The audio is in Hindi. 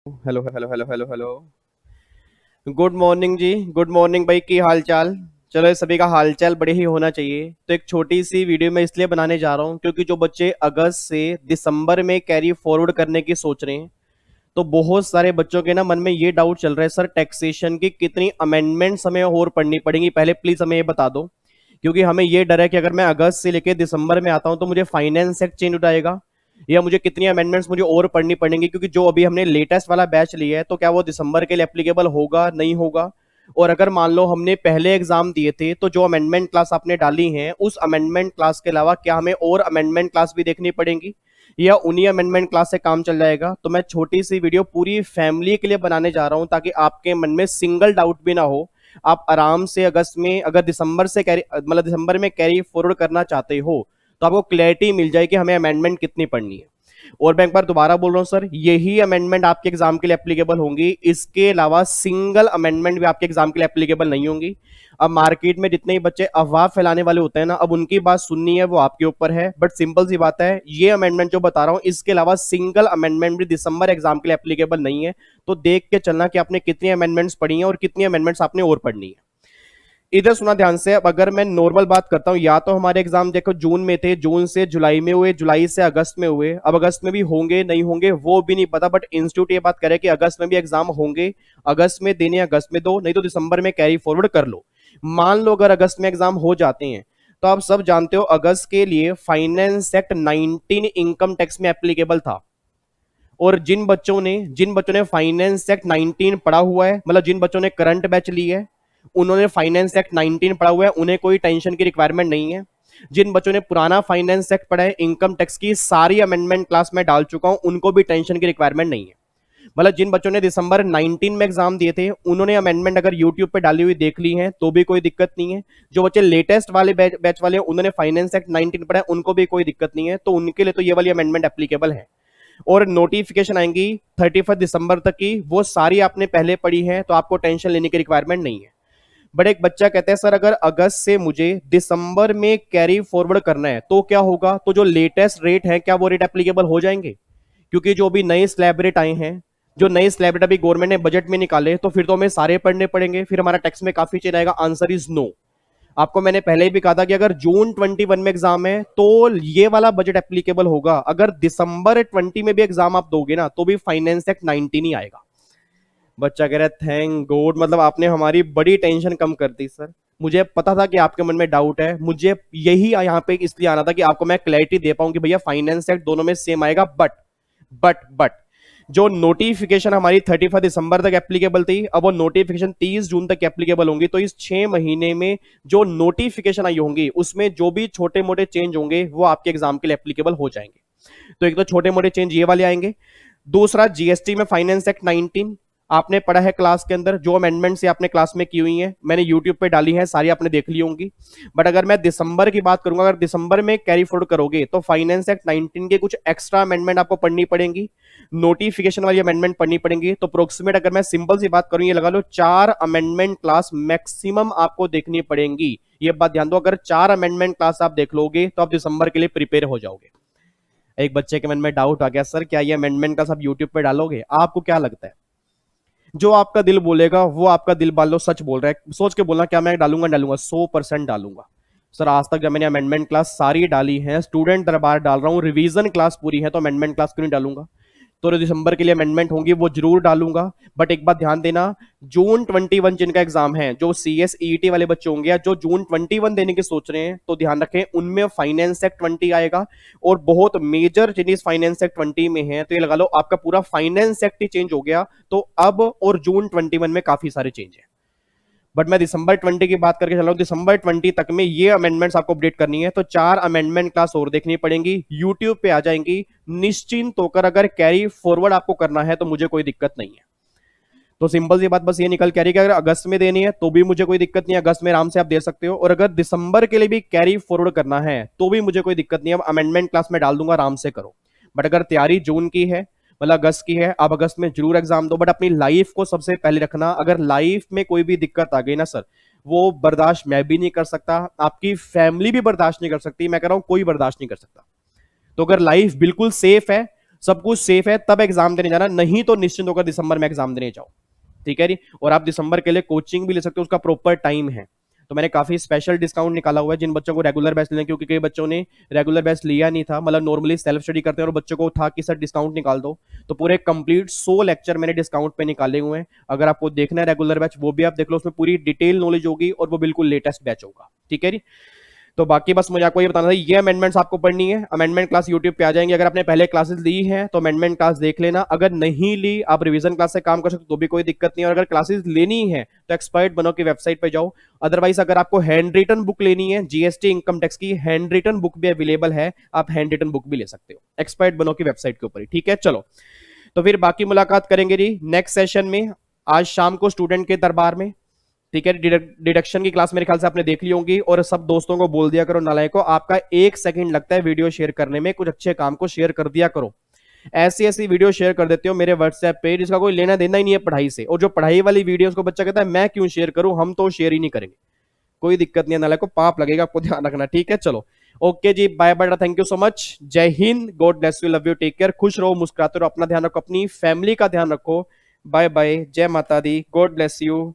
Hello hello hello hello hello. Good morning जी, गुड मॉर्निंग भाई, की हाल चाल। चलो, ये सभी का हाल चाल बड़े ही होना चाहिए। तो एक छोटी सी वीडियो मैं इसलिए बनाने जा रहा हूँ क्योंकि जो बच्चे अगस्त से दिसंबर में कैरी फॉरवर्ड करने की सोच रहे हैं, तो बहुत सारे बच्चों के ना मन में ये डाउट चल रहा है, सर टैक्सेशन की कितनी अमेंडमेंट्स हमें और पढ़नी पड़ेंगी, पहले प्लीज हमें ये बता दो। क्योंकि हमें ये डर है कि अगर मैं अगस्त से लेकर दिसंबर में आता हूं तो मुझे फाइनेंस एक्ट चेंज हो जाएगा, या मुझे कितनी अमेंडमेंट्स मुझे और पढ़नी पड़ेंगी, क्योंकि जो अभी हमने लेटेस्ट वाला बैच लिया है तो क्या वो दिसंबर के लिए एप्लीकेबल होगा नहीं होगा। और अगर मान लो हमने पहले एग्जाम दिए थे तो जो अमेंडमेंट क्लास आपने डाली है उस अमेंडमेंट क्लास के अलावा क्या हमें और अमेंडमेंट क्लास भी देखनी पड़ेंगी, या उन्हीं अमेंडमेंट क्लास से काम चल जाएगा। तो मैं छोटी सी वीडियो पूरी फैमिली के लिए बनाने जा रहा हूं ताकि आपके मन में सिंगल डाउट भी ना हो। आप आराम से अगस्त में, अगर दिसंबर से कैरी मतलब दिसंबर में कैरी फॉरवर्ड करना चाहते हो, तो आपको क्लैरिटी मिल जाए कि हमें अमेंडमेंट कितनी पढ़नी है। और मैं एक बार दोबारा बोल रहा हूं सर, यही अमेंडमेंट आपके एग्जाम के लिए एप्लीकेबल होंगी, इसके अलावा सिंगल अमेंडमेंट भी आपके एग्जाम के लिए एप्लीकेबल नहीं होंगी। अब मार्केट में जितने ही बच्चे अफवाह फैलाने वाले होते हैं ना, अब उनकी बात सुननी है वो आपके ऊपर है, बट सिंपल सी बात है, ये अमेंडमेंट जो बता रहा हूं इसके अलावा सिंगल अमेंडमेंट भी दिसंबर एग्जाम के लिए एप्लीकेबल नहीं है। तो देख के चलना कि आपने कितनी अमेंडमेंट्स पढ़ी हैं और कितनी अमेंडमेंट्स आपने और पढ़नी है। इधर सुना ध्यान से। अब अगर मैं नॉर्मल बात करता हूं, या तो हमारे एग्जाम देखो जून में थे, जून से जुलाई में हुए, जुलाई से अगस्त में हुए। अब अगस्त में भी होंगे नहीं होंगे वो भी नहीं पता, बट इंस्टीट्यूट ये बात करे कि अगस्त में भी एग्जाम होंगे। अगस्त में देने, अगस्त में दो, नहीं तो दिसंबर में कैरी फॉरवर्ड कर लो। मान लो अगर अगस्त में एग्जाम हो जाते हैं, तो आप सब जानते हो अगस्त के लिए फाइनेंस एक्ट 19 इनकम टैक्स में एप्लीकेबल था। और जिन बच्चों ने फाइनेंस एक्ट 19 पढ़ा हुआ है, मतलब जिन बच्चों ने करंट बैच ली है, उन्होंने फाइनेंस एक्ट 19 पढ़ा हुआ है, उन्हें कोई टेंशन की रिक्वायरमेंट नहीं है। जिन बच्चों ने पुराना फाइनेंस एक्ट पढ़ा है, इनकम टैक्स की सारी अमेंडमेंट क्लास में डाल चुका हूं, उनको भी टेंशन की रिक्वायरमेंट नहीं है। मतलब जिन बच्चों ने दिसंबर 19 में एग्जाम दिए थे, उन्होंने अमेंडमेंट अगर यूट्यूब पे डाली हुई देख ली है तो भी कोई दिक्कत नहीं है। जो बच्चे लेटेस्ट वाले बैच वाले हैं, उन्होंने फाइनेंस एक्ट 19 पढ़ा है, उनको भी कोई दिक्कत नहीं है, तो उनके लिए तो ये वाली अमेंडमेंट एप्लीकेबल है। और नोटिफिकेशन आएंगी 31 दिसंबर तक की, वो सारी आपने पहले पढ़ी है, तो आपको टेंशन लेने की रिक्वायरमेंट नहीं है। बट एक बच्चा कहता है सर अगर अगस्त से मुझे दिसंबर में कैरी फॉरवर्ड करना है तो क्या होगा, तो जो लेटेस्ट रेट है क्या वो रेट एप्लीकेबल हो जाएंगे? क्योंकि जो अभी नए स्लैब रेट आए हैं, जो नए स्लैब रेट अभी गवर्नमेंट ने बजट में निकाले, तो फिर तो हमें सारे पढ़ने पड़ेंगे, फिर हमारा टैक्स में काफी चेंज आएगा। Answer is no. आपको मैंने पहले ही भी कहा था कि अगर जून 21 में एग्जाम है तो ये वाला बजट एप्लीकेबल होगा, अगर दिसंबर 20 में भी एग्जाम आप दोगे ना तो भी फाइनेंस एक्ट 19 ही आएगा। बच्चा कह रहा है थैंक गॉड, मतलब आपने हमारी बड़ी टेंशन कम कर दी सर। मुझे पता था कि आपके मन में डाउट है, मुझे यही यहाँ पे इसलिए आना था कि आपको मैं क्लैरिटी दे पाऊं कि भैया फाइनेंस एक्ट दोनों में सेम आएगा। बट जो नोटिफिकेशन हमारी 31 दिसंबर तक एप्लीकेबल थी, अब वो नोटिफिकेशन 30 जून तक एप्लीकेबल होंगी। तो इस 6 महीने में जो नोटिफिकेशन आई होंगी उसमें जो भी छोटे मोटे चेंज होंगे वो आपके एग्जाम के लिए एप्लीकेबल हो जाएंगे। तो एक तो छोटे मोटे चेंज ये वाले आएंगे। दूसरा, जीएसटी में फाइनेंस एक्ट 19 आपने पढ़ा है क्लास के अंदर, जो अमेंडमेंट से आपने क्लास में की हुई है मैंने यूट्यूब पे डाली है, सारी आपने देख ली होंगी। बट अगर मैं दिसंबर की बात करूंगा, अगर दिसंबर में कैरी फॉरवर्ड करोगे तो फाइनेंस एक्ट 19 के कुछ एक्स्ट्रा अमेंडमेंट आपको पढ़नी पड़ेंगी, नोटिफिकेशन वाली अमेंडमेंट पढ़नी पड़ेंगी। तो अप्रोक्सीमेट अगर मैं सिंपल सी बात करूं, ये लगा लो 4 अमेंडमेंट क्लास मैक्सिमम आपको देखनी पड़ेंगी। ये बात ध्यान दो, अगर 4 अमेंडमेंट क्लास आप देख लोगे तो आप दिसंबर के लिए प्रिपेयर हो जाओगे। एक बच्चे के मन में डाउट आ गया, सर क्या ये अमेंडमेंट क्लास आप यूट्यूब पे डालोगे? आपको क्या लगता है, जो आपका दिल बोलेगा वो आपका दिल मान लो सच बोल रहा है, सोच के बोलना क्या मैं डालूंगा? डालूंगा 100% डालूंगा। सर आज तक जब मैंने अमेंडमेंट क्लास सारी डाली है, स्टूडेंट दरबार डाल रहा हूं, रिवीजन क्लास पूरी है, तो अमेंडमेंट क्लास क्यों नहीं डालूंगा? तो दिसंबर के लिए अमेंडमेंट होंगी वो जरूर डालूंगा। बट एक बात ध्यान देना, जून 21 जिनका एग्जाम है, जो CS EET वाले बच्चे होंगे या जो जून 21 देने की सोच रहे हैं, तो ध्यान रखें उनमें फाइनेंस एक्ट 20 आएगा। और बहुत मेजर चेंजेस फाइनेंस एक्ट 20 में है, तो ये लगा लो आपका पूरा फाइनेंस एक्ट ही चेंज हो गया। तो अब और जून 21 में काफी सारे चेंज है। बट मैं दिसंबर 20 की बात करके चल रहा हूं, दिसंबर 20 तक में ये अमेंडमेंट्स आपको अपडेट करनी है, तो 4 अमेंडमेंट क्लास और देखनी पड़ेंगी, यूट्यूब पे आ जाएंगी। निश्चिंत होकर अगर कैरी फॉरवर्ड आपको करना है तो मुझे कोई दिक्कत नहीं है। तो सिंपल सी बात बस ये निकल के आ रही है कि अगर अगस्त में देनी है तो भी मुझे कोई दिक्कत नहीं है, अगस्त में आराम से आप दे सकते हो। और अगर दिसंबर के लिए भी कैरी फॉरवर्ड करना है तो भी मुझे कोई दिक्कत नहीं है, अब अमेंडमेंट क्लास में डाल दूंगा, आराम से करो। बट अगर तैयारी जून की है, मतलब अगस्त की है, आप अगस्त में जरूर एग्जाम दो, बट अपनी लाइफ को सबसे पहले रखना। अगर लाइफ में कोई भी दिक्कत आ गई ना सर, वो बर्दाश्त मैं भी नहीं कर सकता, आपकी फैमिली भी बर्दाश्त नहीं कर सकती, मैं कह रहा हूं कोई बर्दाश्त नहीं कर सकता। तो अगर लाइफ बिल्कुल सेफ है सब कुछ सेफ है, तब एग्जाम देने जाना, नहीं तो निश्चिंत होकर दिसंबर में एग्जाम देने जाओ। ठीक है जी। और आप दिसंबर के लिए कोचिंग भी ले सकते हो, उसका प्रॉपर टाइम है। तो मैंने काफी स्पेशल डिस्काउंट निकाला हुआ है जिन बच्चों को रेगुलर बैच लेना, क्योंकि कई बच्चों ने रेगुलर बैच लिया नहीं था, मतलब नॉर्मली सेल्फ स्टडी करते हैं, और बच्चों को था कि सर डिस्काउंट निकाल दो, तो पूरे कंप्लीट 100 लेक्चर मैंने डिस्काउंट पे निकाले हुए हैं। अगर आपको देखना है रेगुलर बैच, वो भी आप देख लो, उसमें पूरी डिटेल नॉलेज होगी और वो बिल्कुल लेटेस्ट बैच होगा। ठीक है जी। तो बाकी बस मुझे आपको ये बताना था, ये अमेंडमेंट्स आपको पढ़नी है, अमेंडमेंट क्लास यूट्यूब पे आ जाएंगे। अगर आपने पहले क्लासेस ली हैं तो अमेंडमेंट क्लास देख लेना, अगर नहीं ली आप रिवीजन क्लास से काम कर सकते हो तो भी कोई दिक्कत नहीं है। और अगर क्लासेस लेनी है तो एक्सपर्ट बनो की वेबसाइट पे जाओ। अदरवाइज अगर आपको हैंड रिटन बुक लेनी है, जीएसटी इनकम टैक्स की हैंड रिटन बुक भी अवेलेबल है, आप हैंड रिटन बुक भी ले सकते हो एक्सपर्ट बनो की वेबसाइट के ऊपर ही। ठीक है, चलो तो फिर बाकी मुलाकात करेंगे जी नेक्स्ट सेशन में, आज शाम को स्टूडेंट के दरबार में। ठीक है, डिडक्शन की क्लास मेरे ख्याल से आपने देख ली होंगी, और सब दोस्तों को बोल दिया करो नालायक को, आपका 1 सेकंड लगता है वीडियो शेयर करने में, कुछ अच्छे काम को शेयर कर दिया करो। ऐसी ऐसी वीडियो शेयर कर देते हो मेरे व्हाट्सएप पे जिसका कोई लेना देना ही नहीं है पढ़ाई से, और जो पढ़ाई वाली वीडियो को बच्चा कहता है मैं क्यों शेयर करूं, हम तो शेयर ही नहीं करेंगे। कोई दिक्कत नहीं है, नालायक को पाप लगेगा, आपको ध्यान रखना। ठीक है, चलो ओके जी, bye bye, thank you so much, जय हिंद, God bless you, love you, take care, खुश रहो, मुस्कुराते रहो, अपना ध्यान रखो, अपनी फैमिली का ध्यान रखो। बाय बाय, जय माता दी, गॉड ब्लेस यू।